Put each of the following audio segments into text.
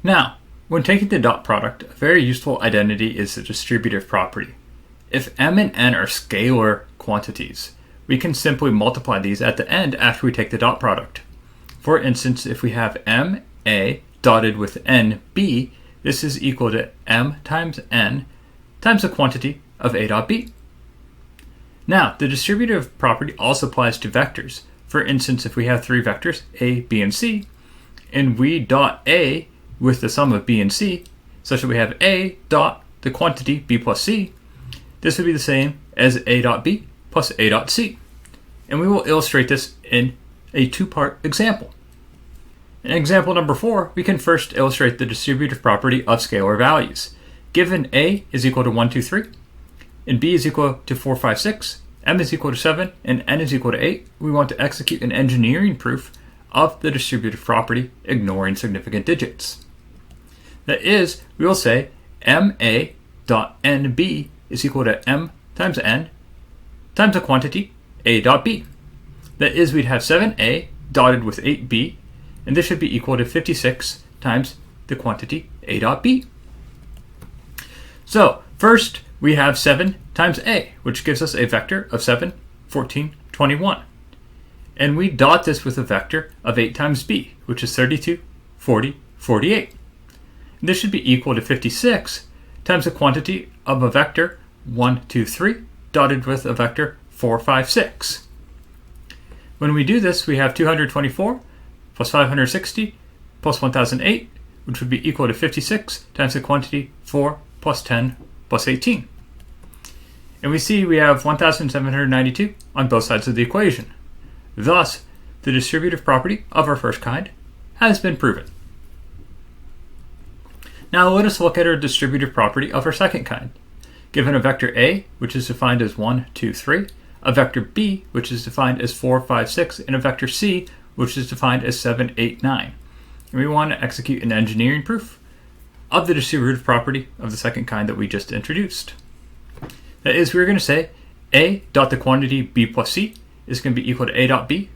Now, when taking the dot product, a very useful identity is the distributive property. If m and n are scalar quantities, we can simply multiply these at the end after we take the dot product. For instance, if we have ma dotted with nb, this is equal to m times n times the quantity of a dot b. Now, the distributive property also applies to vectors. For instance, if we have three vectors, a, b, and c, and we dot a with the sum of b and c, such that we have a dot the quantity b plus c, this would be the same as a dot b plus a dot c. And we will illustrate this in a two-part example. In example number 4, we can first illustrate the distributive property of scalar values. Given a is equal to 1, 2, 3, and b is equal to 4, 5, 6, m is equal to 7, and n is equal to 8, we want to execute an engineering proof of the distributive property, ignoring significant digits. That is, we will say ma dot nb is equal to m times n times the quantity a dot b. That is, we'd have 7a dotted with 8b, and this should be equal to 56 times the quantity a dot b. So first we have 7 times a, which gives us a vector of 7, 14, 21. And we dot this with a vector of 8 times b, which is 32, 40, 48. And this should be equal to 56 times the quantity of a vector 1, 2, 3, dotted with a vector 4, 5, 6. When we do this, we have 224 plus 560 plus 1008, which would be equal to 56 times the quantity 4 plus 10 plus 18. And we see we have 1792 on both sides of the equation. Thus, the distributive property of our first kind has been proven. Now let us look at our distributive property of our second kind. Given a vector a, which is defined as 1, 2, 3, a vector b, which is defined as 4, 5, 6, and a vector c, which is defined as 7, 8, 9. And we want to execute an engineering proof of the distributive property of the second kind that we just introduced. That is, we're going to say a dot the quantity b plus c is going to be equal to a dot b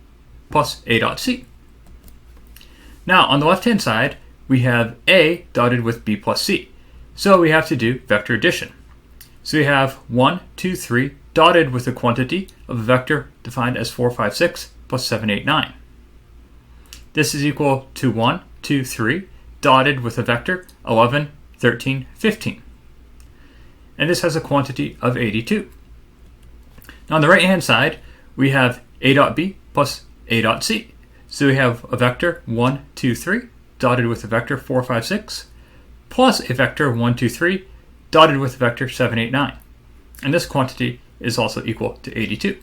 plus a dot c. Now, on the left-hand side, we have a dotted with b plus c. So we have to do vector addition. So we have 1, 2, 3 dotted with the quantity of a vector defined as 4, 5, 6 plus 7, 8, 9. This is equal to 1, 2, 3 dotted with a vector 11, 13, 15. And this has a quantity of 82. Now on the right-hand side, we have a dot b plus a dot c. So we have a vector 1, 2, 3 dotted with a vector 4, 5, 6 plus a vector 1, 2, 3 dotted with a vector 7, 8, 9. And this quantity is also equal to 82.